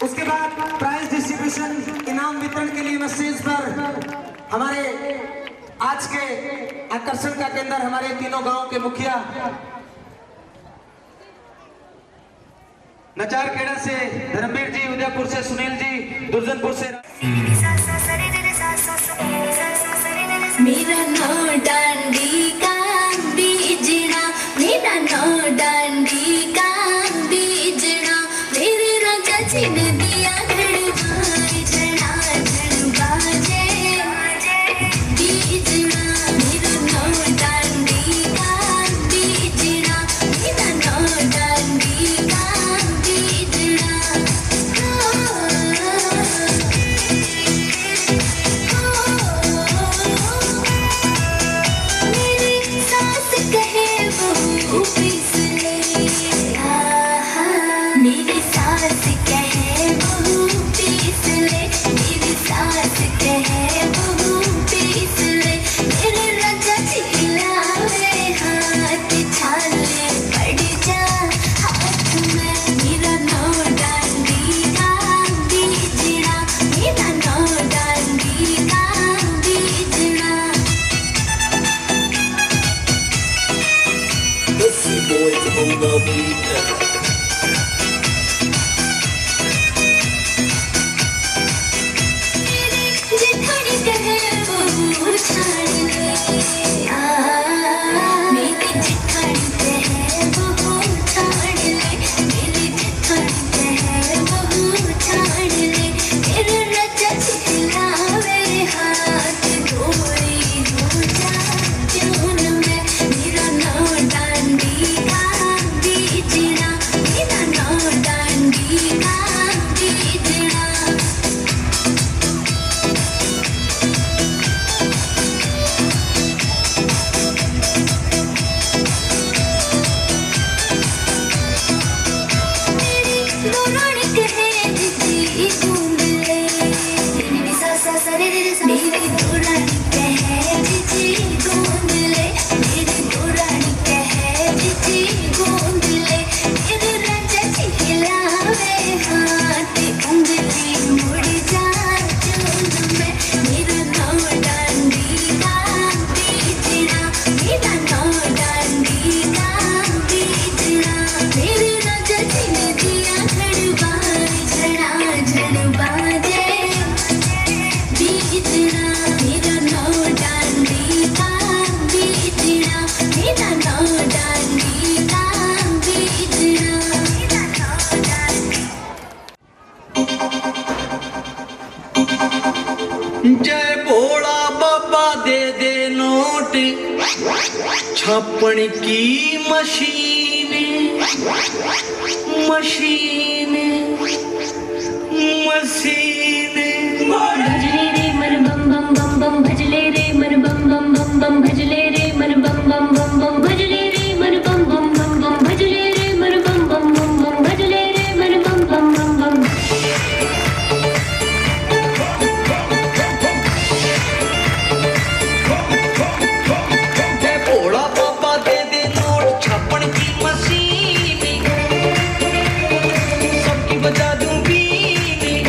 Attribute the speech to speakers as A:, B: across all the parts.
A: उसके बाद prize distribution, इनाम वितरण के लिए मैं स्टेज पर हमारे आज के आकर्षण का केंद्र हमारे तीनों गांव के मुखिया नचारखेड़ा से धर्मवीर जी, उदयपुर से सुनील जी, दुर्जनपुर से
B: मेरा नौ डांडी का बीजना, मेरा नौ डांडी का बीजना, मेरे राजा जी ने दिया घड़वाई झड़ा झड़वा जे बीजना, मेरा नौ डांडी का बीजना, मेरा नौ डांडी का बीजना। मेरी सास कहे बहू पीस ले, मेरी सास कहे बहू पीस ले, मेरी सास कहे बहू पीस ले, मेरे राजा जी हिलावे हाथ छाले पड़ जा हाथ में, मेरा नौ डांडी का बीजना, मेरा नौ डांडी का बीजना।
C: Pussy boys on the beat.
B: जेठानी कहे बहू छाड़ ले, मेरी जेठानी कहे बहू छाड़ ले, मेरी जेठानी कहे बहू छाड़ ले, मेरे राजा जी हिलावे हाथ गोरी हो जा जून में, मेरा नौ डांडी का बीजना, मेरा नौ डांडी का बीजना। दोरानी कहे दीदी ढूंढ ले, मेरी सासा सरे रे सा, मेरी दोरानी कहे दीदी ढूंढ ले, मेरी दोरानी कहे दीदी ढूंढ ले, मेरे राजा जी हिलावे हाथ उंगली मुड़ जा जून में, मेरा नौ डांडी का बीजना, मेरा नौ डांडी का बीजना, मेरे राजा जी ने दिया घड़वाई झड़ा झड़वा जे बीजना, मेरा नौ डांडी का बीजना, मेरा नौ डांडी का बीजना, मेरा नौ डांडी।
C: जय भोला बाबा दे दे नोट, छापन की मशीन, मशीन, मशीन।
D: भजले रे मन बम बम बम बम, भजले रे मन बम बम बम बम, भजले रे मन बम बम बम बम, भजले रे मन बम बम बम बम, भजले रे मन बम बम बम बम, भजले रे मन बम बम बम बम।
C: जय भोला बाबा दे दे नोट, छापन की मशीन, सबकी बजा दूं बीन।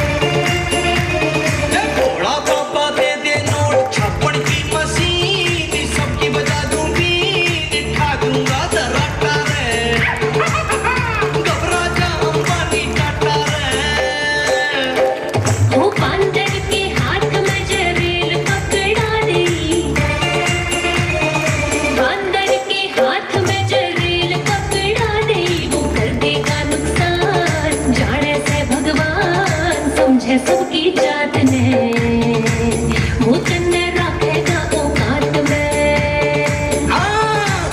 C: जय भोला बाबा दे दे नोट, छापन की मशीन, सबकी बजा दूं बीन। ठा दूंगा दराटा रे, घबरा जा अंबानी टाटा रे।
D: ओ बांदर के हाथ में जरेल पकड़ा दे, बांदर के हाथ में जरेल पकड़ा दे, वो कर देगा नुकसान जाने से भगवान, समझे सबकी जात ने वो तन्ने रखेगा औकात में।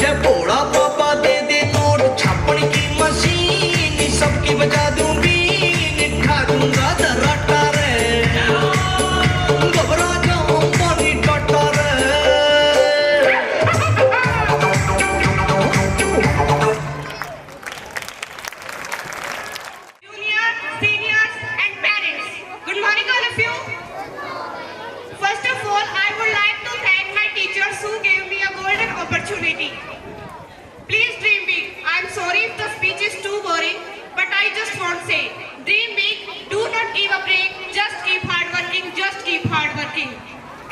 C: जय भोला बाबा दे दे नोट, छापन की मशीन, सबकी बजा दूं बीन। ठा दूंगा दराटा रे, घबरा जाऊं अंबानी टाटा रे।
E: Juniors, seniors and parents, good morning all of you. First of all, I would like to thank my teachers who gave me a golden opportunity. Please dream big. I'm sorry if the speech is too boring, but I just want to say, dream big, do not give a break, just keep hard working, just keep hard working.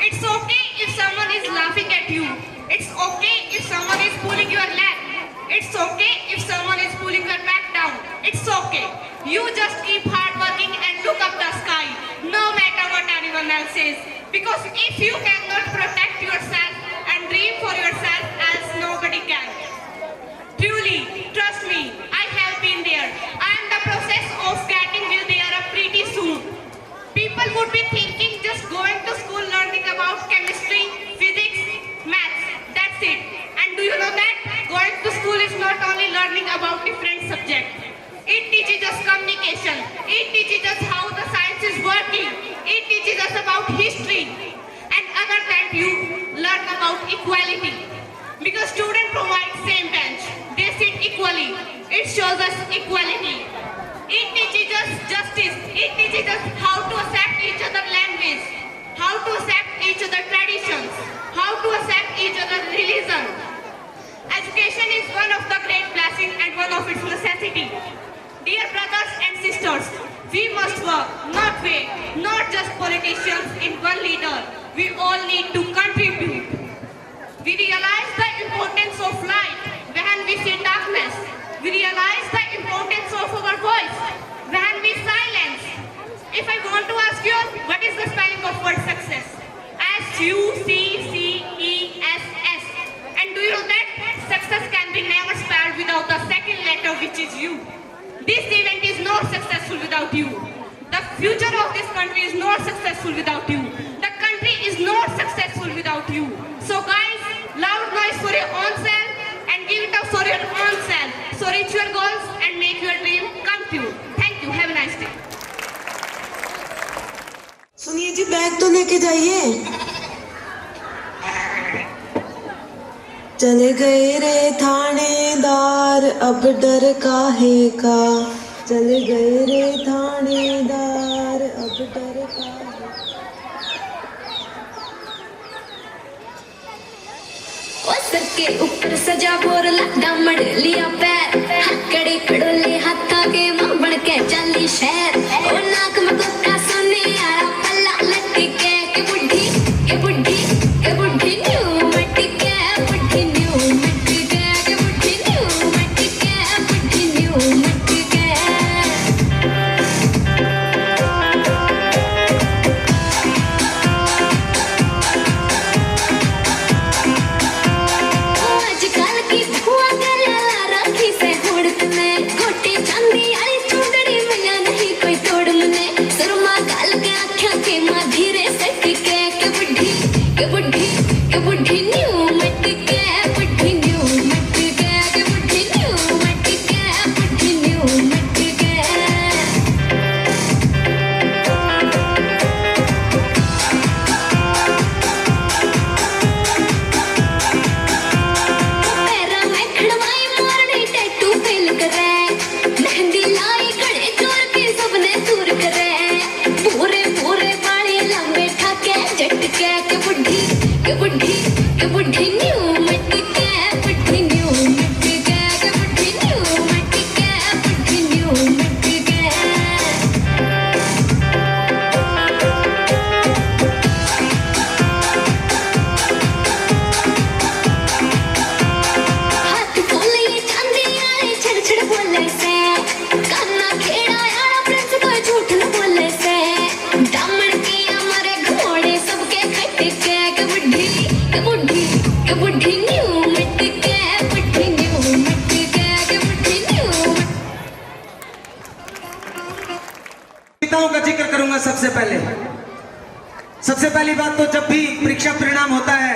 E: It's okay if someone is laughing at you. It's okay if someone is pulling your leg. It's okay if someone is pulling your back down. It's okay. You just keep hard working and look up the sky, no matter what anyone else says. Because if you cannot protect yourself and dream for yourself, else nobody can. Truly, trust me, I have been there. I am the process of getting there pretty soon. People would be thinking just going to school learning about chemistry, physics, maths, that's it. And do you know that? Going to school is not only learning about different subjects. It teaches us communication. It teaches us how the science is working. It teaches us about history. And other than you learn about equality. Because students provide same bench. They sit equally. It shows us equality. It teaches us justice. It teaches us how to accept each other's language. How to accept each other's traditions. How to accept each other's religion. Education is one of the great blessings and one of its necessity. Dear brothers and sisters, we must work, not wait, not just politicians in one leader. We all need to contribute. We realize the importance of light when we see darkness. We realize the importance of our voice when we silence. If I want to ask you, what is the spelling of word success? S-U-C-C-E-S-S. And do you know that success can be never spelled without the second letter, which is U. This event is not successful without you. The future of this country is not successful without you. The country is not successful without you. So guys, loud noise for your own self and give it up for your own self. So reach your goals and make your dream come true. Thank you. Have a nice day.
F: सुनिए जी, bag तो लेके जाइए। चले गए रे थानेदार, अब डर काहे का। चले गए रे थानेदार, अब डर काहे।
B: ओ सर के ऊपर सजा बोरला, दामड़ लिया पैर, हकड़े खड़ोले हाथा के मां बन के चली शहर। ओ नाक में कोका सोने आया पल्ला लटके के बुढ़ी के बुढ़ी के बुढ़ी न्यू मटके बुढ़ी न्यू मटके के बुढ़ी न्यू मटके बुढ़ी न्यू मटके। आजकल की भुआ गला राखी से हुड़क में गोटी चांदी आई चुंदड़ी मैया नहीं कोई तोड़ मने। सुरमा गाल के आँखें के माँ धीरे से टिके के बुढ़ी न्यू मटके बुढ़ी न्यू मटके के बुढ़ी न्यू मटके बुढ़ी न्यू मटके। पैरा में खड़वाई मारनी टैटू फेल करे, मेहंदी लाई गले चोर के सबने दूर करे। पूरे पूरे बाले लंबे ठाके झटके के बुढ़ी न्यू मटके बुढ़ी न्यू मटके के बुढ़ी न्यू मटके बुढ़ी न्यू मटके। हाथ खोले चांदी आए छड़ छड़ बोले से, काना खेड़ा यारा प्रिंस को झूठ न बोले से। दामन के हमारे घोड़े सबके खटके के बुढ़ी न्यू मटके बुढ़ी न्यू मटके के बुढ़ी न्यू।
A: पिताओं का जिक्र करूंगा सबसे पहले। सबसे पहली बात तो जब भी परीक्षा परिणाम होता है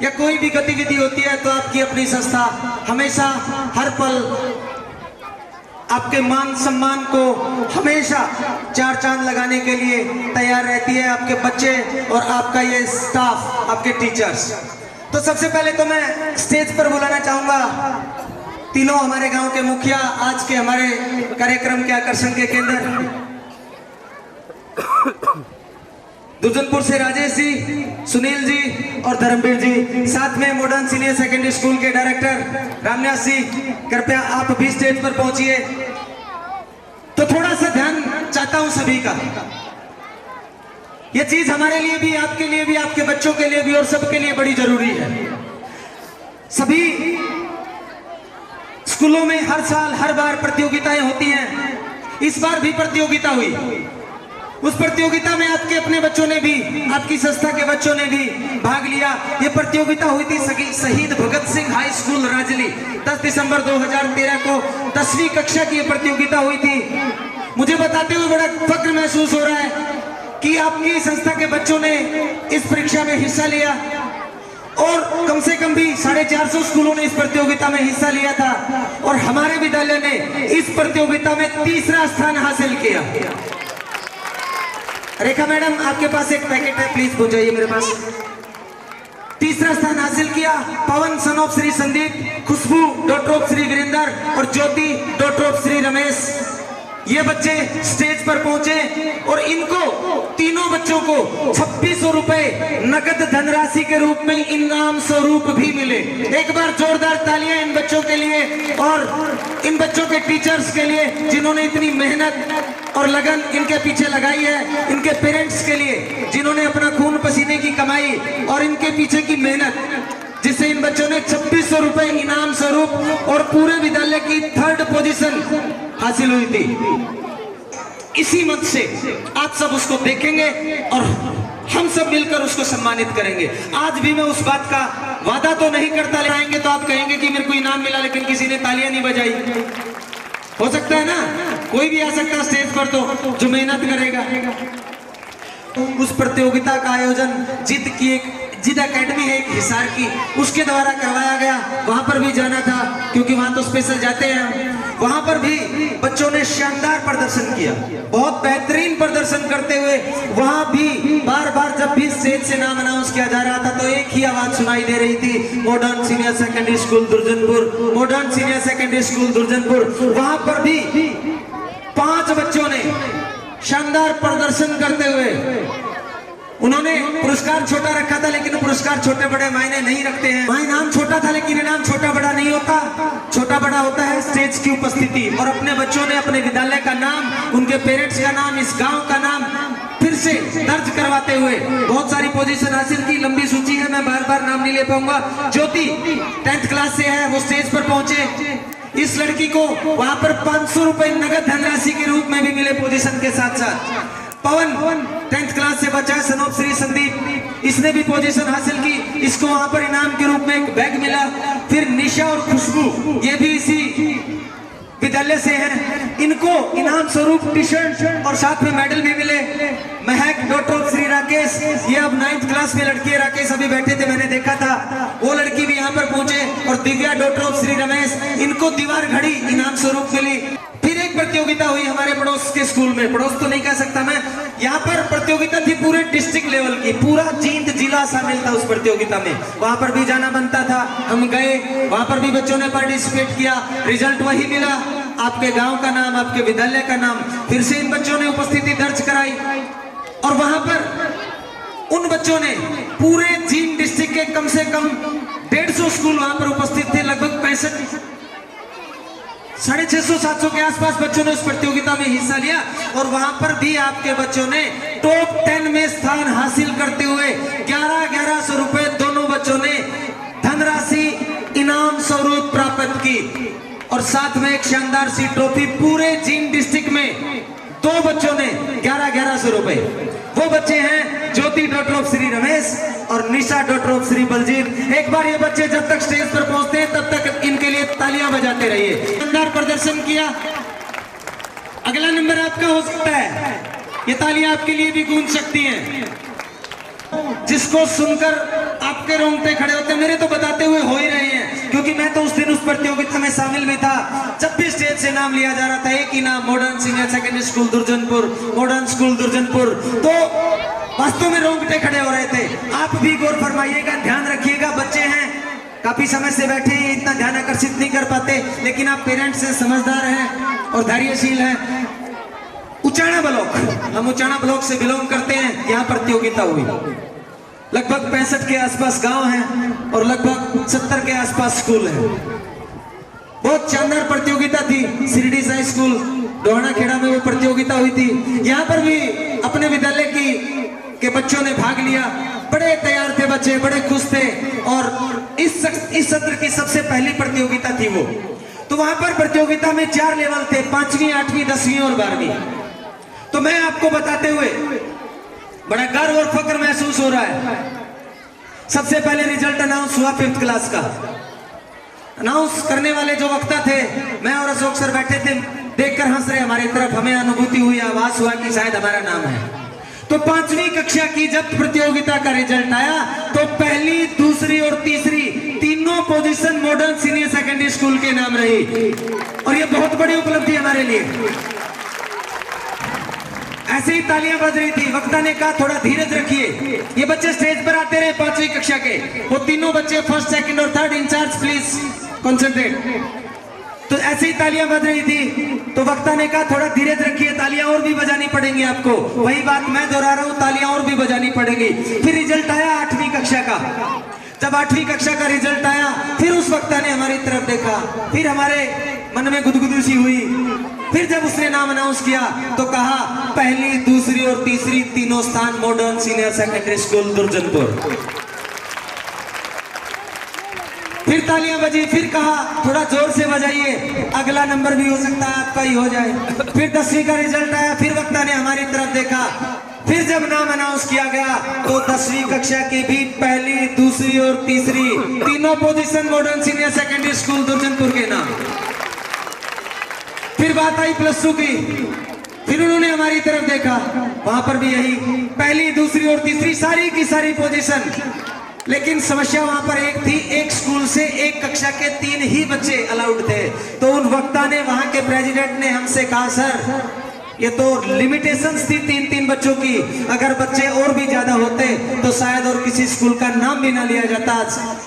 A: या कोई भी गतिविधि होती है तो आपकी अपनी संस्था हमेशा हर पल आपके मान सम्मान को हमेशा चार चांद लगाने के लिए तैयार रहती है। आपके बच्चे और आपका ये स्टाफ, आपके टीचर्स। तो सबसे पहले तो मैं स्टेज पर बुलाना चाहूंगा तीनों हमारे गांव के मुखिया, आज के हमारे कार्यक्रम के आकर्षण के केंद्र। दुर्जनपुर से राजेश जी, सुनील जी और धर्मवीर जी, साथ में मॉडर्न सीनियर सेकेंडरी स्कूल के डायरेक्टर रामन्यास जी, कृपया आप भी स्टेज पर पहुंचिए। तो थोड़ा सा ध्यान चाहता हूं सभी का। ये चीज हमारे लिए भी, आपके लिए भी, आपके बच्चों के लिए भी और सबके लिए बड़ी जरूरी है। सभी स्कूलों में हर साल हर बार प्रतियोगिताएं होती हैं। इस बार भी प्रतियोगिता हुई। उस प्रतियोगिता में आपके अपने बच्चों ने भी, आपकी संस्था के बच्चों ने भी भाग लिया। ये प्रतियोगिता हुई थी शहीद भगत सिंह हाई स्कूल राजली। 10 दिसंबर 2013 को 10वीं कक्षा की ये प्रतियोगिता हुई थी। मुझे बताते हुए बड़ा फक्र महसूस हो रहा है कि आपकी संस्था के बच्चों ने इस परीक्षा में हिस्सा लिया और कम से कम भी 450 स्कूलों ने इस प्रतियोगिता में हिस्सा लिया था और हमारे विद्यालय ने इस प्रतियोगिता में 3रा स्थान हासिल किया। रेखा मैडम, आपके पास एक पैकेट है, प्लीज पहुंचाइए मेरे पास। 3रा स्थान हासिल किया Pawan son of Shri Sandeep, Khushboo daughter of Shri Virendra और ज्योति डॉटर ऑफ श्री रमेश। ये बच्चे स्टेज पर पहुंचे और इनको तीनों बच्चों को 2600 रुपए नगद धनराशि के रूप में इनाम स्वरूप भी मिले। एक बार जोरदार तालियां इन बच्चों के लिए और इन बच्चों के टीचर्स के लिए जिन्होंने इतनी मेहनत और लगन इनके पीछे लगाई है। इनके पेरेंट्स के लिए जिन्होंने अपना खून पसीने की कमाई और इनके पीछे की मेहनत, जिससे इन बच्चों ने 2600 रुपए इनाम स्वरूप और पूरे विद्यालय की 3rd पोजीशन हासिल हुई थी। इसी मंच से आप सब उसको देखेंगे और हम सब मिलकर उसको सम्मानित करेंगे। आज भी मैं उस बात का वादा तो नहीं करता, ले आएंगे तो आप कहेंगे कि मेरे को इनाम मिला लेकिन किसी ने तालियां नहीं बजाई। हो सकता है ना, कोई भी आ सकता है स्टेज पर तो जो मेहनत करेगा। उस प्रतियोगिता का आयोजन जिद एकेडमी है एक हिसार की, उसके द्वारा करवाया गया। वहां पर भी जाना था क्योंकि वहां तो स्पेशल जाते हैं। वहां पर भी बच्चों ने शानदार प्रदर्शन किया, बहुत बेहतरीन प्रदर्शन करते हुए वहां भी बार बार जब भी स्टेज से नाम अनाउंस किया जा रहा था तो एक ही आवाज सुनाई दे रही थी, modern senior secondary school Durjanpur, modern senior secondary school Durjanpur. वहां पर भी 5 बच्चों ने शानदार प्रदर्शन करते हुए, उन्होंने पुरस्कार छोटा रखा था लेकिन पुरस्कार छोटे बड़े मायने नहीं रखते हैं। वहाँ इनाम छोटा था लेकिन इनाम छोटा बड़ा नहीं होता। छोटा बड़ा होता है स्टेज की उपस्थिति। और अपने बच्चों ने अपने विद्यालय का नाम, उनके पेरेंट्स का नाम, इस गांव का नाम फिर से दर्ज करवाते हुए बहुत सारी पोजीशन हासिल की। लंबी सूची है, मैं बार बार नाम नहीं ले पाऊंगा। ज्योति 10th क्लास से है, वो स्टेज पर पहुंचे। इस लड़की को वहां पर 500 रुपए नगद धनराशि के रूप में भी मिले पोजीशन के साथ साथ। पवन 10th क्लास से बचा है, सन ऑफ श्री संदीप, इसने भी पोजीशन हासिल की। इसको वहां पर इनाम के रूप में एक बैग मिला। फिर निशा और खुशबू, ये भी इसी विद्यालय से हैं, इनको इनाम स्वरूप टी शर्ट और साथ में मेडल भी मिले। महक डॉटर ऑफ श्री राकेश, ये अब 9th क्लास में लड़की है। राकेश अभी बैठे थे, मैंने देखा था, वो लड़की भी यहाँ पर पहुंचे। और दिव्या डॉटर ऑफ श्री रमेश, इनको दीवार घड़ी इनाम स्वरूप मिली। फिर एक प्रतियोगिता हुई हमारे पड़ोस के स्कूल में, पड़ोस तो नहीं कह सकता मैं, यहाँ पर प्रतियोगिता थी पूरे डिस्ट्रिक्ट लेवल की, पूरा जींद जिला शामिल था उस प्रतियोगिता में। वहां पर भी जाना बनता था, हम गए, वहां पर भी बच्चों ने पार्टिसिपेट किया। रिजल्ट वही मिला, आपके गांव का नाम, आपके विद्यालय का नाम। फिर से इन बच्चों ने उपस्थिति दर्ज कराई और वहां पर उन बच्चों ने पूरे जींद डिस्ट्रिक्ट के कम से कम 150 स्कूल वहां पर उपस्थित थे, लगभग 650-700 के आसपास बच्चों ने उस प्रतियोगिता में हिस्सा लिया। और वहां पर भी आपके बच्चों ने टॉप 10 में स्थान हासिल करते हुए 1100 रुपए दोनों बच्चों ने धनराशि इनाम स्वरूप प्राप्त की। और साथ में एक शानदार सी ट्रॉफी। पूरे जींद डिस्ट्रिक्ट में 2 बच्चों ने 1100 रुपए। वो बच्चे हैं ज्योति डॉटर ऑफ श्री रमेश और निशा डॉटर ऑफ श्री बलजीत। एक बार ये बच्चे जब तक स्टेज पर पहुंचते हैं तब तक इनके लिए तालियां बजाते रहिए। शानदार प्रदर्शन किया। अगला नंबर आपका हो सकता है, ये तालियां आपके लिए भी गूंज सकती हैं। जिसको सुनकर आपके रोंगटे खड़े होते हैं, मेरे तो बताते हुए हो ही रहे हैं क्योंकि मैं तो उस दिन उस प्रतियोगिता में शामिल भी था। जब भी स्टेज से नाम लिया जा रहा था, एक ही नाम, modern senior secondary school Durjanpur, modern school Durjanpur, तो वास्तव में रोंगटे खड़े हो रहे थे। आप भी गौर फरमाइएगा, ध्यान रखिएगा। बच्चे हैं, काफी समय से बैठे हैं, इतना ध्यान आकर्षित नहीं कर पाते, लेकिन आप पेरेंट्स से समझदार हैं और धैर्यशील हैं। उचाना ब्लॉक, हम उचाना ब्लॉक से बिलोंग करते हैं। यहाँ प्रतियोगिता हुई, लगभग 65 के आसपास गांव हैं और लगभग 70 के आसपास स्कूल हैं। बहुत शानदार प्रतियोगिता थी। शिरडी साई स्कूल डोहना खेड़ा में वो प्रतियोगिता हुई थी। यहाँ पर भी अपने विद्यालय के बच्चों ने भाग लिया। बड़े तैयार थे बच्चे, बड़े खुश थे। और इस सत्र की सबसे पहली प्रतियोगिता थी वो। तो वहां पर प्रतियोगिता में 4 लेवल थे, 5वीं, 8वीं, 10वीं और 12वीं। तो मैं आपको बताते हुए बड़ा गर्व और फक्र महसूस हो रहा है। सबसे पहले रिजल्ट अनाउंस हुआ 5th क्लास का। अनाउंस करने वाले जो वक्ता थे, मैं और अशोक सर बैठे थे, देखकर हंस रहे हमारी तरफ। हमें अनुभूति हुई, आवाज हुआ कि शायद हमारा नाम है। तो 5वीं कक्षा की जब प्रतियोगिता का रिजल्ट आया तो पहली, दूसरी और तीसरी तीनों position modern senior secondary school के नाम रही। और ये बहुत बड़ी उपलब्धि हमारे लिए। ऐसे ही तालियां बज रही थी। वक्ता ने कहा थोड़ा धीरज रखिए, ये बच्चे स्टेज पर आते रहे 5वीं कक्षा के। वो तीनों बच्चे 1st, 2nd और 3rd इंचार्ज, प्लीज कंसंट्रेट। तो ऐसे ही तालियां बज रही थी। तो वक्ता ने कहा थोड़ा धीरज रखिए, तालियां और भी बजानी पड़ेंगी आपको। वही बात मैं दोहरा रहा हूं, तालियां और भी बजानी पड़ेगी। फिर रिजल्ट आया 8वीं कक्षा का। जब 8वीं कक्षा का रिजल्ट आया, फिर उस वक्ता ने हमारी तरफ देखा। फिर हमारे मन में गुदगुदी सी हुई। फिर जब उसने नाम अनाउंस किया तो कहा पहली, दूसरी और तीसरी तीनों स्थान modern senior secondary school Durjanpur. फिर तालियां बजी। फिर कहा थोड़ा जोर से बजाइए, अगला नंबर भी हो सकता है आपका ही हो जाए। फिर 10वीं का रिजल्ट आया। फिर वक्ता ने हमारी तरफ देखा। फिर जब नाम अनाउंस किया गया तो 10वीं कक्षा की भी पहली, दूसरी और तीसरी तीनों position modern senior secondary school Durjanpur के नाम। फिर बात आई +2 की। फिर उन्होंने हमारी तरफ देखा, वहां पर भी यही पहली, दूसरी और तीसरी सारी की सारी पोजीशन। लेकिन समस्या वहां पर एक थी, एक स्कूल से एक कक्षा के 3 ही बच्चे अलाउड थे। तो उन वक्ता ने, वहां के प्रेसिडेंट ने हमसे कहा सर ये तो लिमिटेशंस थी 3-3 बच्चों की। अगर बच्चे और भी ज्यादा होते तो शायद और किसी स्कूल का नाम भी ना लिया जाता,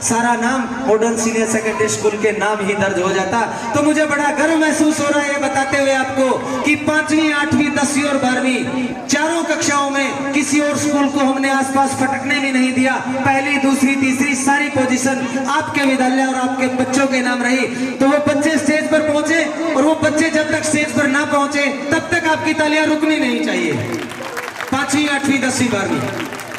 A: सारा नाम मॉडर्न सीनियर सेकेंडरी स्कूल के नाम ही दर्ज हो जाता। तो मुझे बड़ा गर्व महसूस हो रहा है ये बताते हुए आपको कि 5वीं, 8वीं, 10वीं और 12वीं चारों कक्षाओं में किसी और स्कूल को हमने आसपास फटकने भी नहीं दिया। पहली, दूसरी, तीसरी सारी पोजीशन आपके विद्यालय और आपके बच्चों के नाम रही। तो वो बच्चे स्टेज पर पहुंचे और वो बच्चे जब तक स्टेज पर ना पहुंचे तब तक आपकी तालियां रुकनी नहीं चाहिए। 5वीं, 8वीं, 10वीं, 12वीं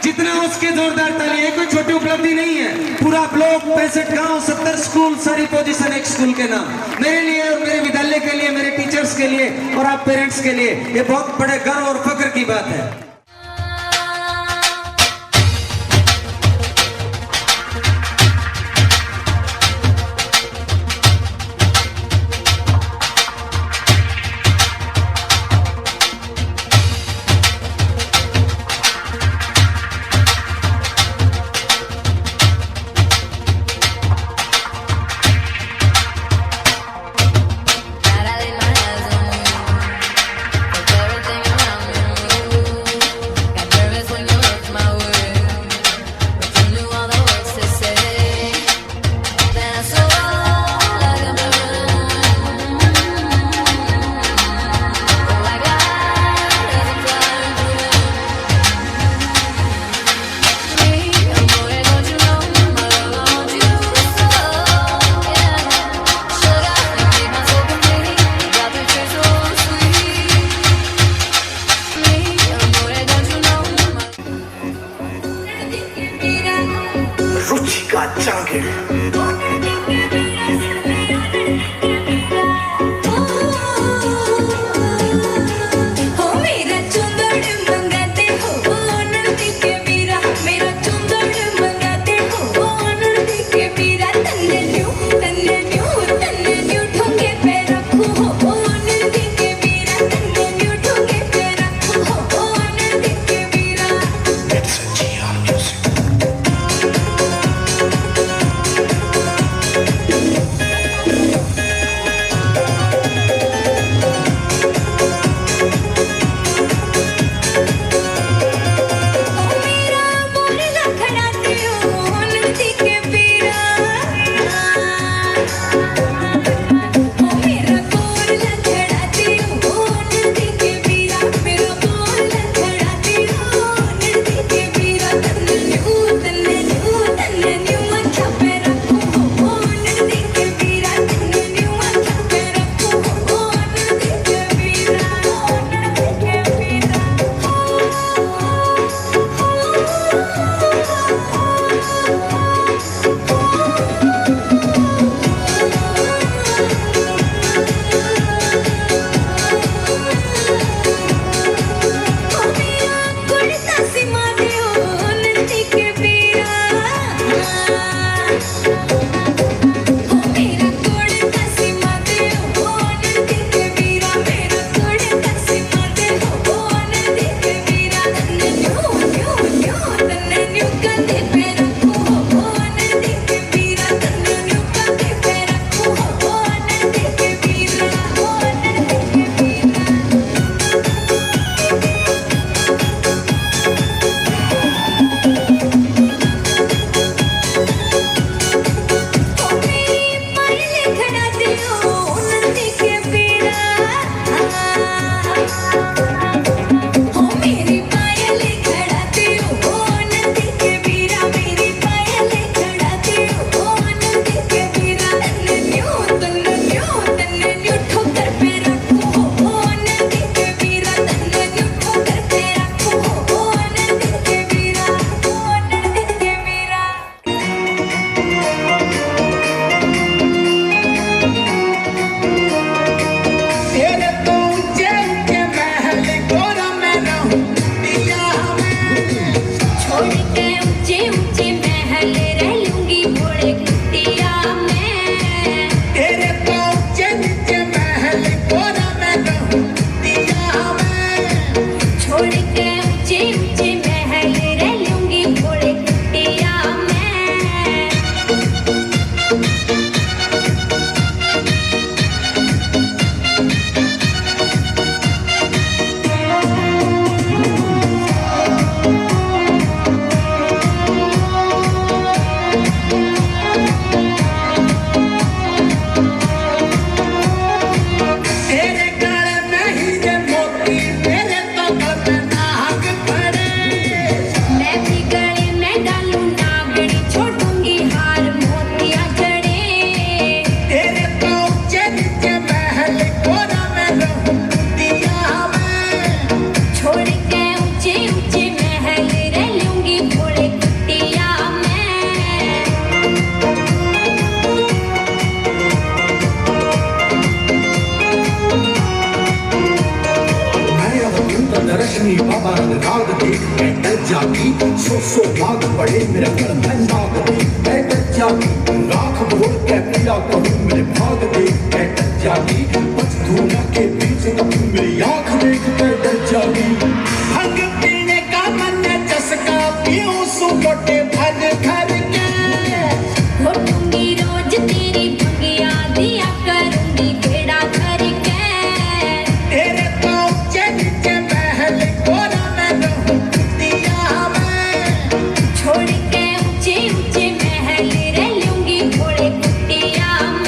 A: जितना हो उसके जोरदार तालियां। कोई छोटी उपलब्धि नहीं है। पूरा ब्लॉक, 65 गांव, 70 स्कूल, सारी पोजीशन एक स्कूल के नाम। मेरे लिए और मेरे विद्यालय के लिए, मेरे टीचर्स के लिए और आप पेरेंट्स के लिए ये बहुत बड़े गर्व और फक्र की बात है।
B: Gotta lay my hands on you. With everything around you.
G: Lakshmi बाबा राग देख मैं डर जागी, सो भाग पड़े मेरे घर में नाग देख मैं डर जागी, राख बोल के पिया कहूँ मेरे भाग देख मैं डर जागी, बच धूना के बीच कभी मेरी आँख देख मैं डर जागी।
C: भंग पीने का मन चस्का पीऊं सुबोटे भर भर के,
D: घोटूंगी रोज तेरी भंगिया दिया करूंगी बेड़ा भर के,
C: तेरे तो ऊंचे नीचे महल कोना में रहूं कुटिया में,
D: छोड़ के ऊंचे ऊंचे महल रह लूंगी घोड़े कुटिया में।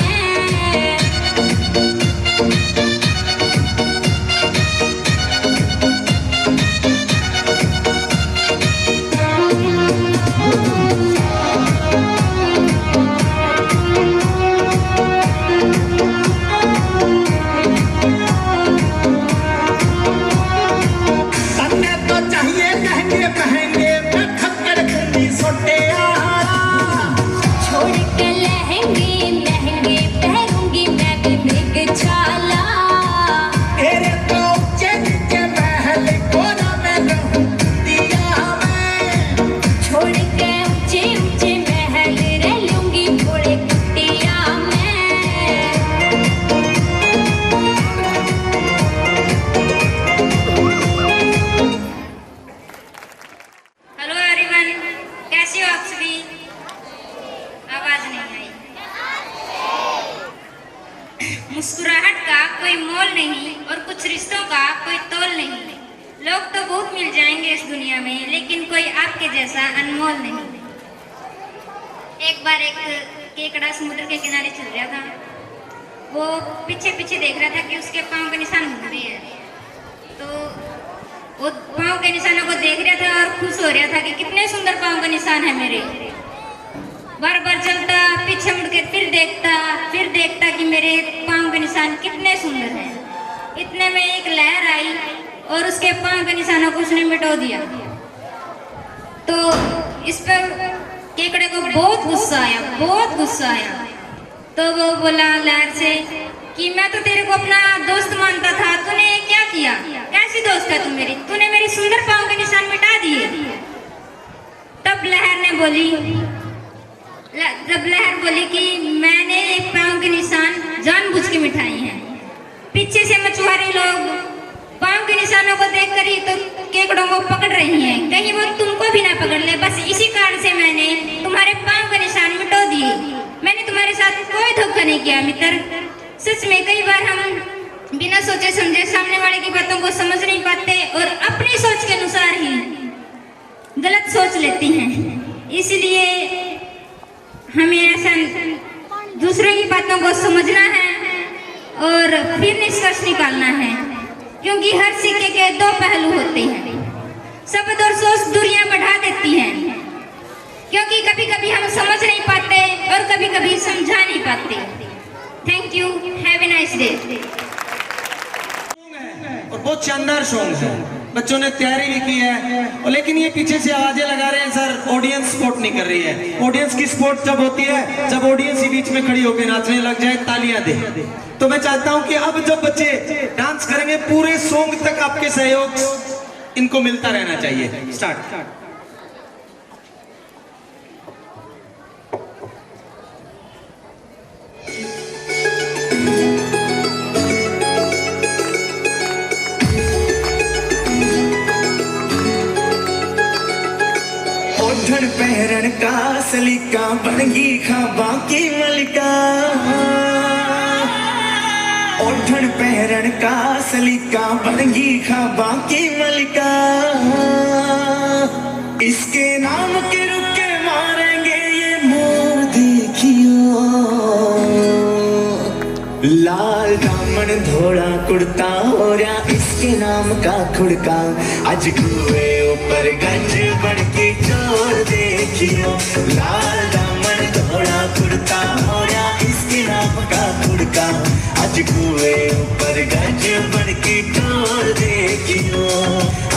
C: तन्ने तो चाहिए महंगे महंगे मैं खक्कर कुंडी सोटे
D: छोड़ के लहंगे महंगे पहनूंगी मैं भी बिग छाला,
C: तेरे तो ऊंचे नीचे महल कोना में रहूं कुटिया में,
D: छोड़ के ऊंचे ऊंचे महल रह लूंगी घोड़े कुटिया में।
H: हेलो एवरीवन, कैसे हो आप सभी? आवाज नहीं आई। मुस्कुराहट का कोई मोल नहीं और कुछ रिश्तों का कोई तोल नहीं। लोग तो बहुत मिल जाएंगे इस दुनिया में, लेकिन कोई आपके जैसा अनमोल नहीं। एक बार एक केकड़ा समुद्र के किनारे चल रहा था। वो पीछे पीछे देख रहा था कि उसके पाँव के निशान मुड़ रहे हैं, तो वो पाँव के निशानों को देख रहा था और खुश हो रहा था कि कितने सुंदर पाँव के निशान है मेरे। बार बार चलता, पीछे मुड़ के फिर देखता कि मेरे पाँव के निशान कितने सुंदर हैं। इतने में एक लहर आई और उसके पाँव के निशानों को उसने मिटा दिया। तो इस पर केकड़े को बहुत गुस्सा आया। तो वो बोला लहर से कि मैं तो तेरे को अपना दोस्त मानता था, तूने क्या किया? कैसी दोस्त है तू मेरी? तूने मेरी सुंदर पाँव के निशान मिटा दिए। तब लहर बोली कि मैंने एक पाँव के निशान जानबूझ के मिटाई हैं। पीछे से मछुआरे लोग पाँव के निशानों को देखकर ही तो केकड़ों को पकड़ रही हैं, कहीं वो तुमको भी ना पकड़ ले। बस इसी कारण से मैंने तुम्हारे पाँव के निशान मिटा दिए। मैंने तुम्हारे साथ कोई धोखा नहीं किया मित्र। सच में कई बार हम बिना सोचे समझे सामने वाले की बातों को समझ नहीं पाते और अपनी सोच के अनुसार ही गलत सोच लेती हैं। इसलिए हमें ऐसा दूसरों की बातों को समझना है और फिर निष्कर्ष निकालना है, क्योंकि हर सिक्के के दो पहलू होते हैं। शब्द और सोच दूरियां बढ़ा देती हैं, क्योंकि कभी कभी हम समझ नहीं पाते और कभी कभी समझा नहीं पाते। Thank you, have a nice day.
A: और बहुत शानदार सॉन्ग है, बच्चों ने तैयारी भी की है। और लेकिन ये पीछे से आवाजें लगा रहे हैं सर, ऑडियंस सपोर्ट नहीं कर रही है। ऑडियंस की सपोर्ट जब होती है जब ऑडियंस ही बीच में खड़ी होकर नाचने लग जाए, तालियां दे। तो मैं चाहता हूं कि अब जब बच्चे डांस करेंगे पूरे सॉन्ग तक आपके सहयोग इनको मिलता रहना चाहिए। स्टार्ट।
C: ओढ़न पहरन का सलीका बनगी खाबा की मलिका। ओढ़न पहरन का सलीका बनगी खाबा की मलिका। इसके नाम के रुके मारेंगे ये मोर देखियो। लाल दामन धोड़ा कुर्ता हो रहा इसके नाम का खुड़का। आज कुए ऊपर गंज बन के चोर देखियो। लाल दामन धोड़ा कुर्ता हो रहा इसके नाम का खुड़का। आज कुए ऊपर गंज बन के चोर देखियो।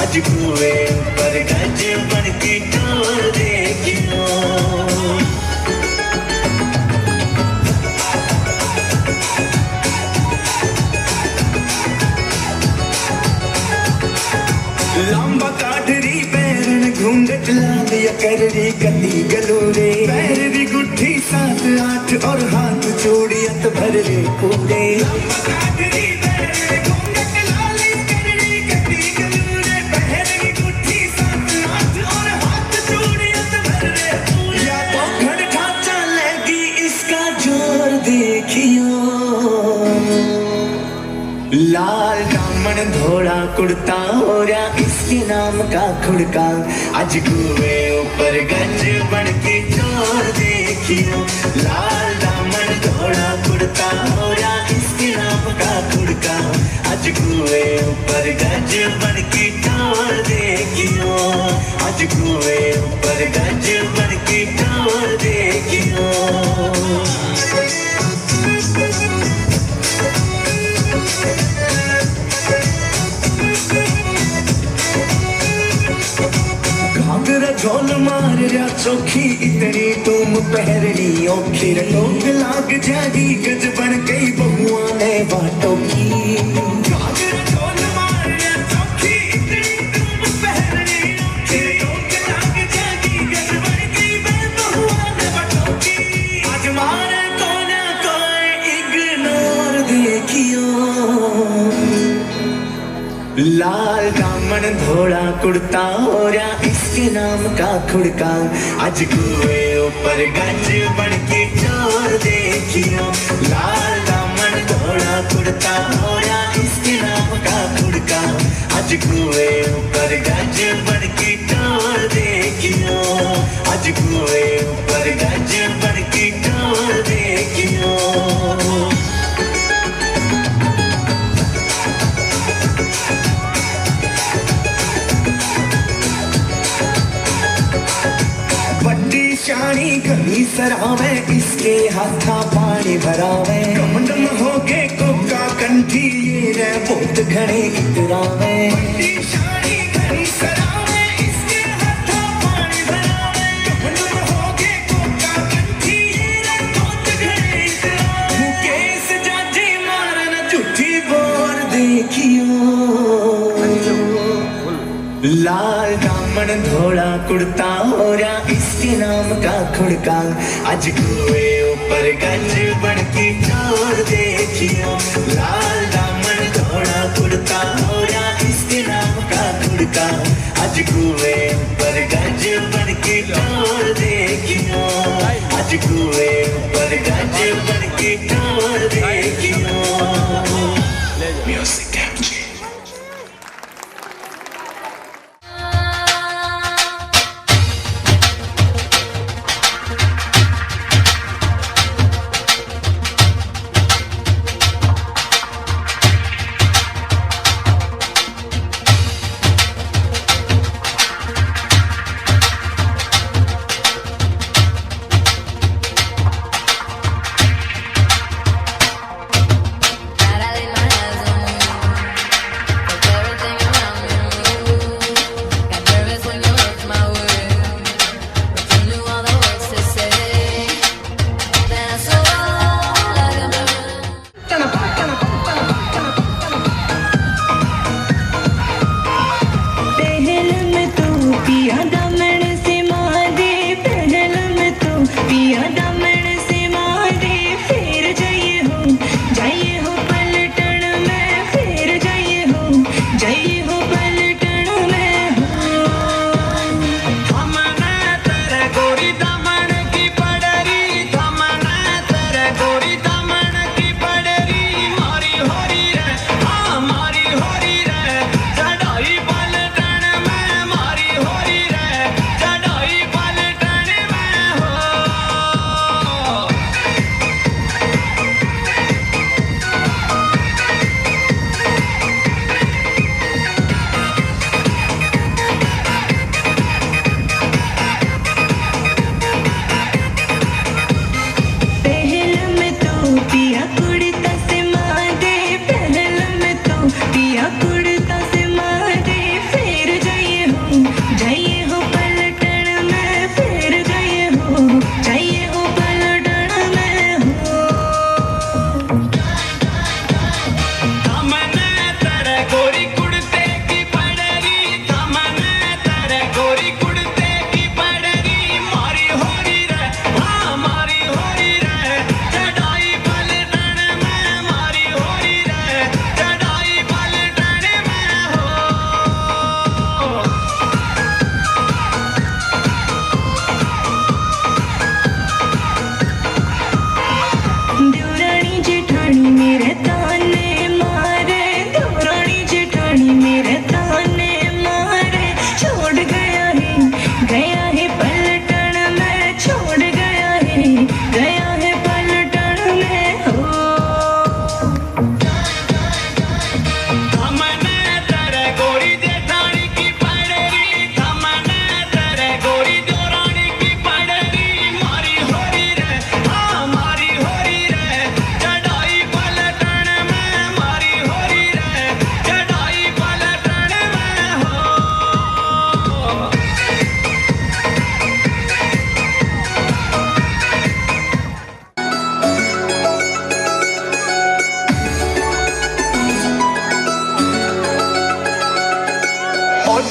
C: आज कुए ऊपर गंज बन के चोर देखियो। लांबा काठरी पैरन घूंघट लाल या कररी कती गलूरे पैर दी गुट्ठी 7 8 और हाथ चूड़ियत भर रे कूड़े लांबा काठरी पैरन घूंघट लाल या कररी कती गलूरे पैर दी गुट्ठी 7 8 और हाथ चूड़ियत भर रे कूड़े या पोखड़ ढांचा लेगी इसका जोर देखियो लाल दामन धोड़ा कुर्ता हो रहा इसके नाम का खुड़का आज कुएं ऊपर गंज बन के चोर देखियो लाल दामन धोड़ा कुर्ता हो रहा इसके नाम का खुड़का आज कुएं ऊपर गंज बन के चोर देखियो आज कुएं ऊपर गंज बन के चोर देखियो घाघरा झोल मार रहा चौखी इतनी तुम पहरनी औखी लोग लाग जागी गज बन गई बहुआ ने बाटों की घाघरा झोल मार रहा चौखी इतनी तुम पहरनी औखी लोग लाग जागी गज बन गई बहुआ ने बाटों की आज मारे कोना कोई इग्नोर देखियो लाल दामन धोड़ा कुर्ता हो रहा इसके नाम का खुड़का आज कुएं ऊपर गंज बन के चोर देखियो लाल दामन धोड़ा कुर्ता हो रहा इसके नाम का खुड़का आज कुएं ऊपर गंज बन के चोर देखियो आज कुएं ऊपर गंज बन के चोर देखियो शानी कभी सरावे इसके हाथा पानी भरावे कमंडम हो गए कोका कंठी ये रे बहुत घने इतरावे शानी कभी सरावे इसके हाथा पानी भरावे कमंडम हो गए कोका कंठी ये रे बहुत घने इतरावे मुकेश जाजी मारन झूठी बोर देखियो लाल दामन धोड़ा कुर्ता हो रहा इसके नाम का खुड़का आज कुएं ऊपर गंज बन के चोर देखियो लाल दामन धोड़ा कुर्ता हो रहा इसके नाम का खुड़का आज कुएं ऊपर गंज बन के चोर देखियो आज कुएं ऊपर गंज बन के चोर देखियो म्यूजिक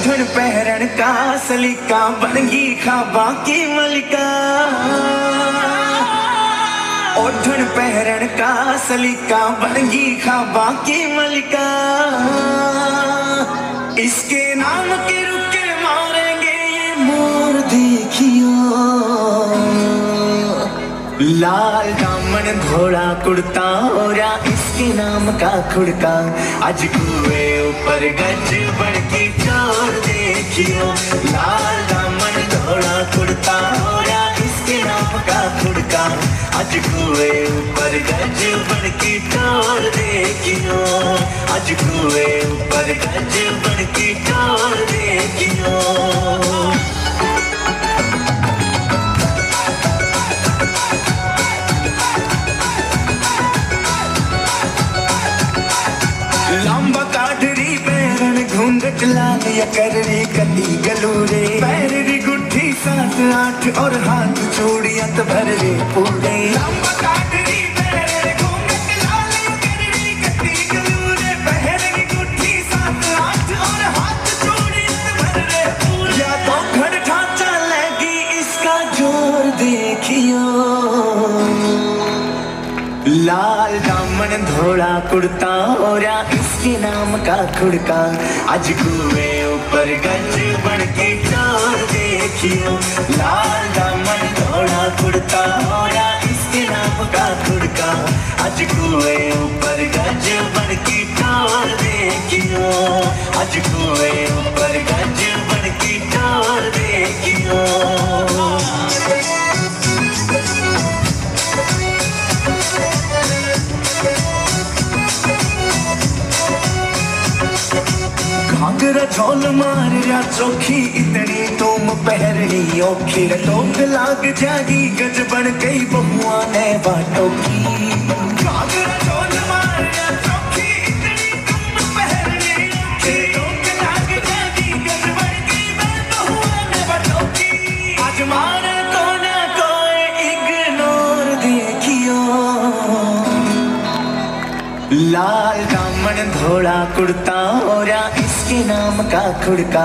C: ओढ़न पहरन का सलीका बनगी खाबा की मलिका ओढ़न पहरन का सलीका बनगी खाबा की मलिका इसके नाम के रुके मारेंगे ये मोर देखियो लाल दामन घोड़ा कुर्ता ओरा इसके नाम का खुड़का आज कुएं ऊपर गज बड़की चोर देखियो लाल दामन घोड़ा कुर्ता ओरा इसके नाम का खुड़का आज कुएं ऊपर गज बड़की चोर देखियो आज कुएं ऊपर गज बड़की चोर देखियो लंबा काठरी पैरन घूंघट लाल या करनी कली गलूरे पैररी गुट्ठी 7-8 और हाथ चूड़ियां तो भर रे पूरे लंबा काठरी पैरन घूंघट लाल या करनी कली गलूरे पैररी गुट्ठी 7-8 और हाथ चूड़ियां तो भर रे पूरे या तो घर ढांचा लगी इसका जोर देखियो लाल दामन धोड़ा कुर्ता ओरा इसके नाम का खुड़का आज कुएं ऊपर गज बड़की चोर देखियो लाल दामन धोड़ा कुर्ता ओरा इसके नाम का खुड़का आज कुएं ऊपर गज बड़की चोर देखियो आज कुएं ऊपर गज बड़की चोर देखियो घाघरा झोल मार या चौखी इतनी तुम पहरनी औखी टोक लाग जागी गज बन गई बहुआ ने बाटों की घाघरा झोल मार या चौखी इतनी तुम पहरनी औखी टोक लाग जागी गज बन गई बहुआ ने बाटों की आज मारे कोने कोई इग्नोर देखियो लाल दामन धोड़ा कुर्ता ओरा इसके नाम का खुड़का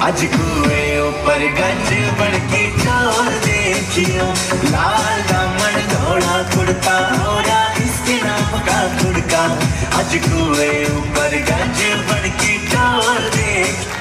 C: आज कुएं ऊपर गज बड़की चोर देखियो लाल दामन धोड़ा कुर्ता ओरा इसके नाम का खुड़का आज कुएं ऊपर गज बड़की चोर देखियो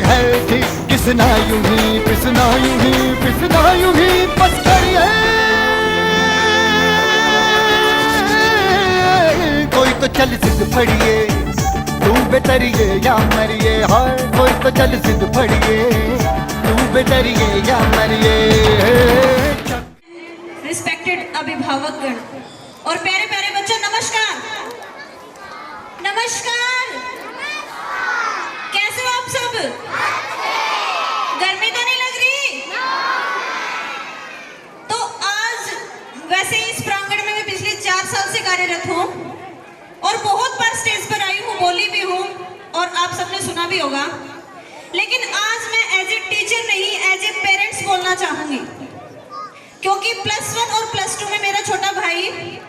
I: है ठीक किसना यूं ही पिसना यूं ही पिसना यूं ही पत्थर है चल जिद फड़िए तू बेतरिए या मरिए हाय कोई तो चल जिद फड़िए तू बेतरिए या मरिए
J: रिस्पेक्टेड अभिभावकगण और प्यारे प्यारे बच्चों, नमस्कार। नमस्कार, कैसे हो आप सब? गर्मी तो नहीं लग रही? तो आज वैसे इस प्रांगण में मैं पिछले 4 साल से कार्यरत हूँ और बहुत बार स्टेज पर आई हूँ, बोली भी हूँ और आप सबने सुना भी होगा, लेकिन आज मैं एज ए टीचर नहीं, एज ए पेरेंट्स बोलना चाहूंगी, क्योंकि +1 और +2 में मेरा छोटा भाई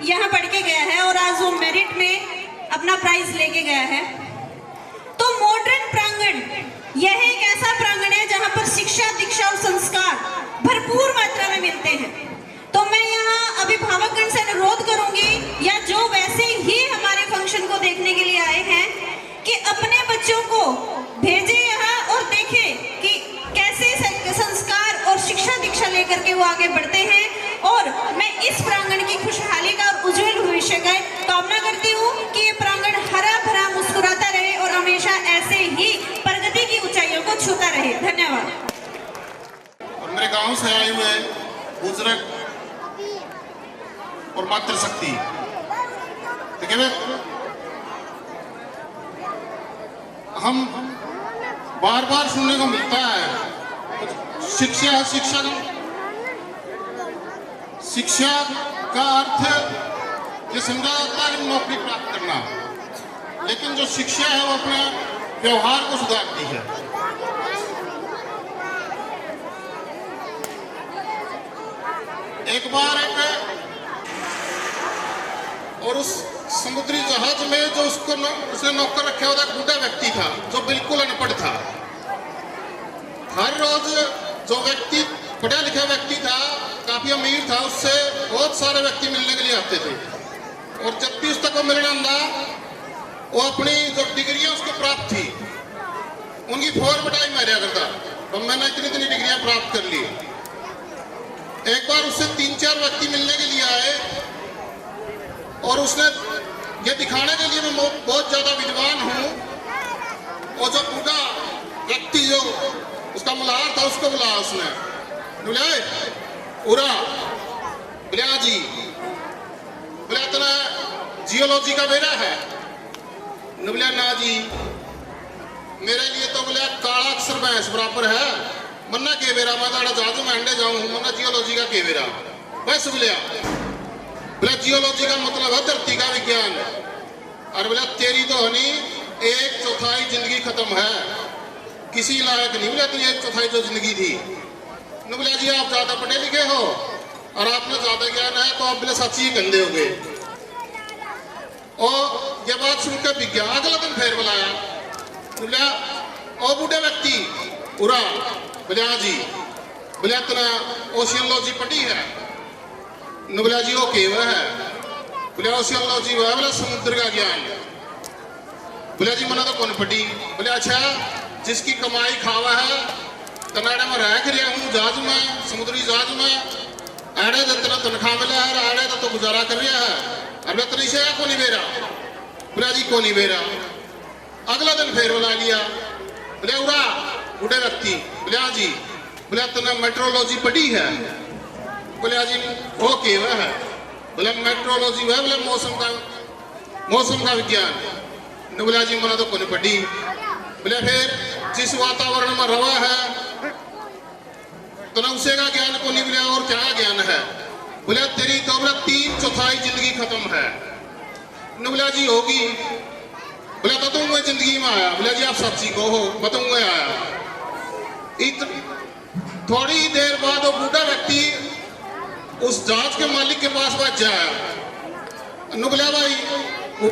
J: यहाँ पढ़ के गया है और आज वो मेरिट में अपना प्राइज लेके गया है। तो मॉडर्न प्रांगण यह एक ऐसा प्रांगण है जहाँ पर शिक्षा, दीक्षा और संस्कार भरपूर मात्रा में मिलते हैं। तो मैं यहाँ अभिभावकगण से अनुरोध करूंगी या जो वैसे ही हमारे फंक्शन को देखने के लिए आए हैं कि अपने बच्चों को भेजे यहाँ और देखें कि कैसे संस्कार और शिक्षा दीक्षा लेकर के वो आगे बढ़ते हैं। और मैं इस प्रांगण की खुशहाली का और उज्जवल भविष्य का कामना करती हूँ कि ये प्रांगण हरा भरा मुस्कुराता रहे और हमेशा ऐसे ही प्रगति की ऊंचाइयों को छूता रहे। धन्यवाद।
K: मेरे गांव से आए हुए बुजुर्ग और मातृशक्ति, देखिए हम बार बार सुनने को मिलता है शिक्षा शिक्षा का अर्थ ये समझा जाता है नौकरी प्राप्त करना, लेकिन जो शिक्षा है वो अपने व्यवहार को सुधारती है। एक बार और उस समुद्री जहाज में जो उसने नौकर रखा हुआ एक बूढ़ा व्यक्ति था जो बिल्कुल अनपढ़ था। हर रोज जो व्यक्ति पढ़ा लिखा व्यक्ति था, काफी अमीर था, उससे बहुत सारे व्यक्ति मिलने के लिए आते थे और जब भी उस तक वो मिलने आंदा वो अपनी जो डिग्रियां उसको प्राप्त थी उनकी फोर बटाई मारा करता, तो मैंने इतनी डिग्रियां प्राप्त कर ली। एक बार उससे 3-4 व्यक्ति मिलने के लिए आए और उसने ये दिखाने के लिए मैं बहुत ज्यादा विद्वान हूँ, और जो बूढ़ा व्यक्ति जो उसका मल्हार था उसको बुलाया, उसने बुलाए उरा बुलाया जी, बुलाया इतना जियोलॉजी का बेरा है, बोला ना जी मेरे लिए तो बोले काला अक्षर भैंस बराबर है, मन्ना के बेरा मैं जहाज में अंडे जाऊं, मन्ना जियोलॉजी का के बेरा बस बोले जियोलॉजी का मतलब है धरती का विज्ञान, और बोला तेरी तो हनी 1/4 जिंदगी खत्म है, किसी लायक नहीं, बोला तेरी 1/4 जो जिंदगी थी। बोला जी आप ज्यादा पढ़े लिखे हो और आपने ज्यादा ज्ञान है तो आप बोले सच ही गंदे हो गए। और ये बात सुनकर विज्ञान अगला दिन फिर बुलाया, बोला ओ बूढ़े व्यक्ति उरा, बोले हाँ जी, बोले इतना ओशियनोलॉजी पढ़ी है? बोला जी वो केव है, बोले ओशियनोलॉजी वो है बोला समुद्र का ज्ञान। बोले जी मना तो कौन पढ़ी? बोले अच्छा जिसकी कमाई खावा है कनाडा में रह रहा हूँ जहाज में, समुद्री जहाज में, आड़े जितना तनख्वाह मिला है आड़े तो गुजारा कर रहा है, अब तरी से को नहीं बेरा, बोला जी को नहीं बेरा। अगला दिन फिर बुला लिया, बोले उरा बूढ़े व्यक्ति, बोले हाँ जी, बोले तुमने मेट्रोलॉजी पढ़ी है? बोले हाँ जी वो केव है? बोले मेट्रोलॉजी है बोले मौसम का विज्ञान। बोला जी मैंने तो कौन पढ़ी? बोले फिर जिस वातावरण में रवा है तो न उसे का ज्ञान को नहीं मिला और क्या ज्ञान है? बोले तेरी तो 3/4 जिंदगी खत्म है। बोला जी होगी, बोले तो तुम जिंदगी में आया? बोले जी आप सच्ची को हो, बताऊंगा आया। थोड़ी देर बाद वो बूढ़ा व्यक्ति उस जहाज के मालिक के पास बात जाया, बोला भाई वो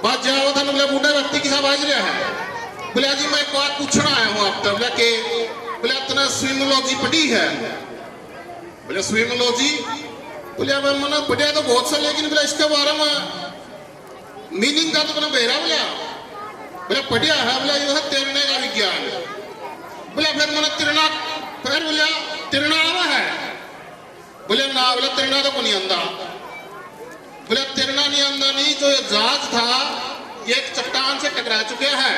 K: बात जाया हुआ था, बोला बूढ़ा व्यक्ति किसा बाज रहा है? बोला जी मैं एक बात पूछना आया हूँ आप तक, बोले इतना स्विमोलॉजी पढ़ी है? बोले स्विमोलॉजी? बोले मैंने पढ़ा तो बहुत सा, लेकिन बोला इसके बारे में मीनिंग का तो मैंने बहरा बोला पढ़िया है, बोला ये है तैरने का विज्ञान। बोला फिर मैंने तिरना, फिर बोला तिरना आवा है? बोले ना, बोले तिरना तो को नहीं आंदा। बोले तिरना नहीं आंदा आंदा नहीं, जो ये जहाज था ये एक चट्टान से टकरा चुके हैं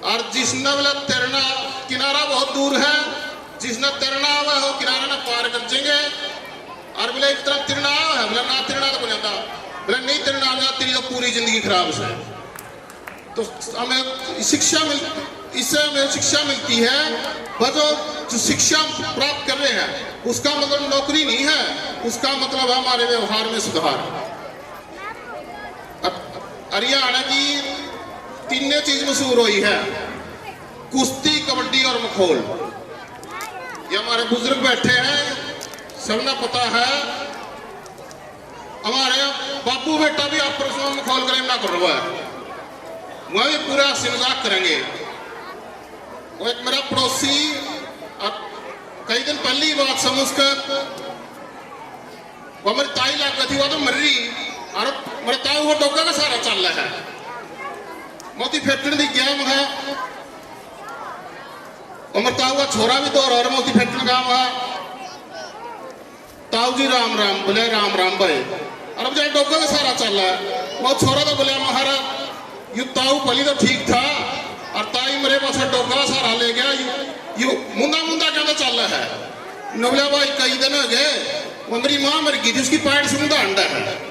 K: और जिसने बोला तैरना, किनारा बहुत दूर है, जिसने तैरना हुआ वो किनारा ना पार कर जाएंगे। और बोले एक तरफ तिरना है, बोला ना तिरना तो बन जाता, बोले नहीं तिरना आ तेरी तो पूरी जिंदगी खराब है। तो हमें शिक्षा इससे हमें शिक्षा मिलती है, वह जो शिक्षा प्राप्त कर रहे हैं उसका मतलब नौकरी नहीं है, उसका मतलब हमारे व्यवहार में सुधार। हरियाणा की तीन चीज मशहूर हुई है, कुश्ती, कबड्डी और मखौल। ये हमारे बुजुर्ग बैठे हैं, सबने पता है। हमारे बाबू बेटा भी आपस में मखौल करें ना कर रहा है, वह भी पूरा हंसी मजाक करेंगे। वो एक मेरा पड़ोसी कई दिन पहली बात समझकर वो मेरी ताई लग गई थी, वो तो मर रही और मेरे ताऊ वो डोगा का सारा चल रहा है। मोती फैक्ट्री की गेम है, और मेरे ताऊ का छोरा भी दौड़ और मोती फैक्ट्री गाँव है। ताऊ जी राम राम बोले, राम राम भाई। और अब जब डोगा का सारा चल रहा है, वो छोरा तो बोले महाराज यू ताऊ पहली तो ठीक था और ताई मेरे पास डोगा सारा ले गया, यू मुंदा मुंदा क्या चल रहा है। नवलिया भाई कई दिन हो गए, वो मेरी माँ मर गई थी, उसकी पैंट से मुंदा अंडा है।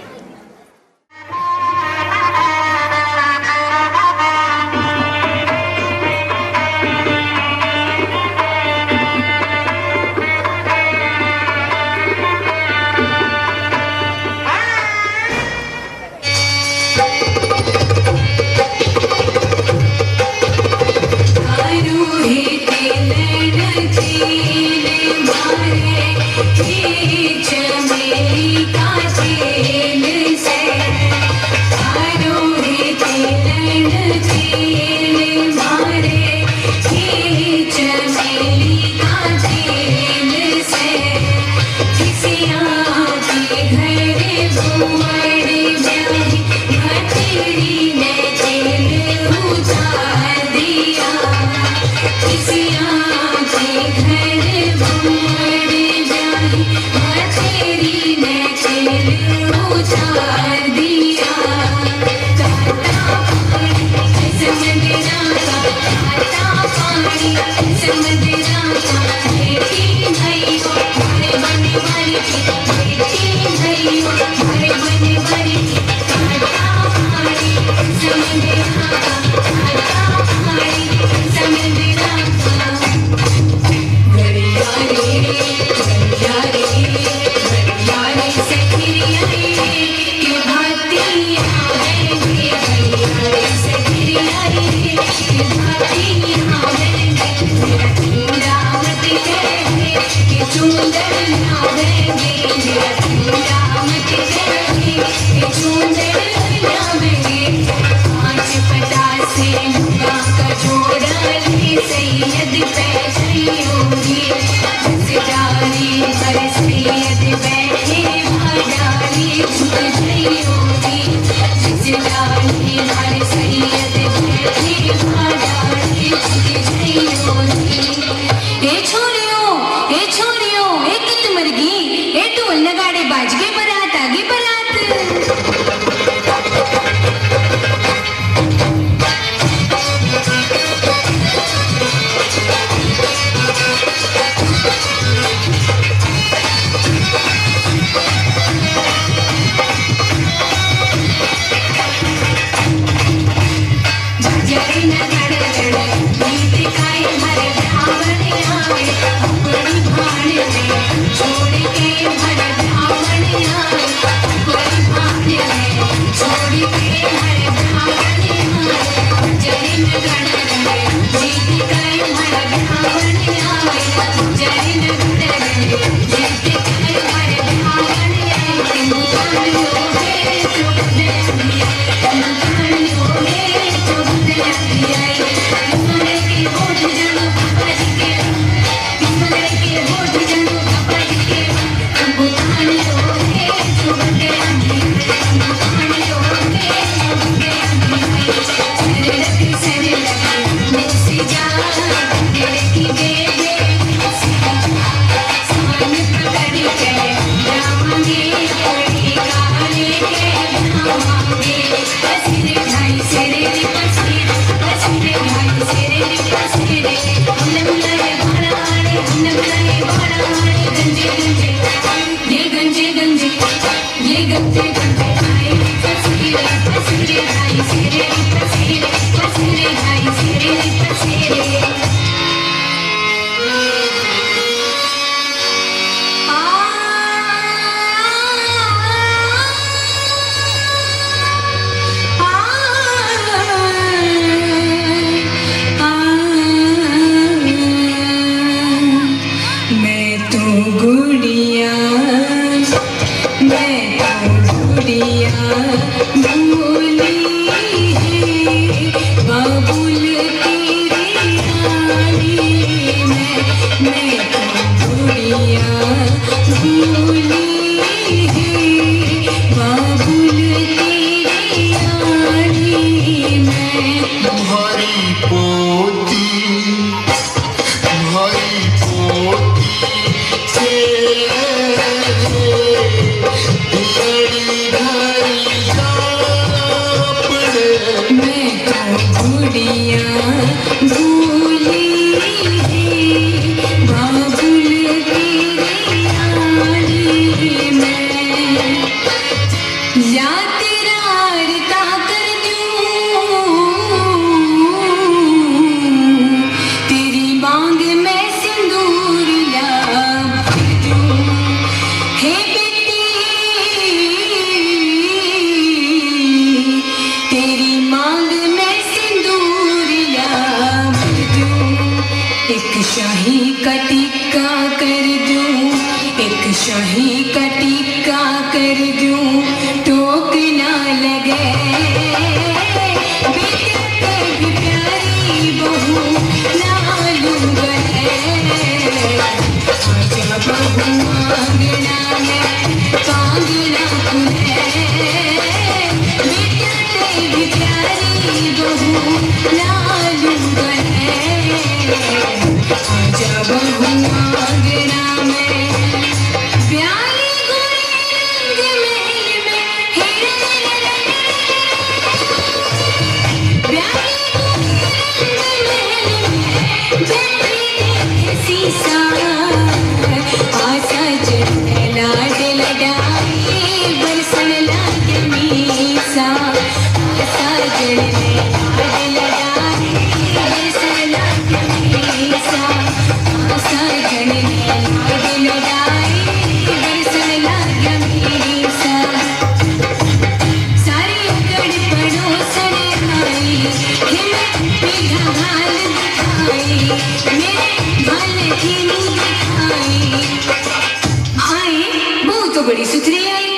B: बड़ी सुथरी आई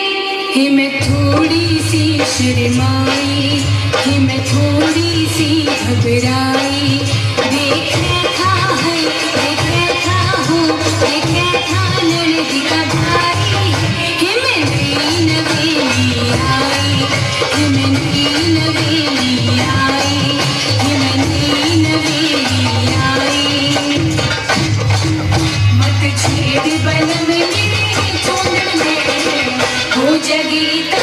B: ही मैं थोड़ी सी शर्माई ही मैं थोड़ी सी घबराई देख रखा है देख रखा हूँ देख रखा ननद का भाई ही मैं नई नवेली आई ही मैं नई नवेली आई ही मैं नई नवेली आई मत छेद बन में मेरे चोंद में हो जगी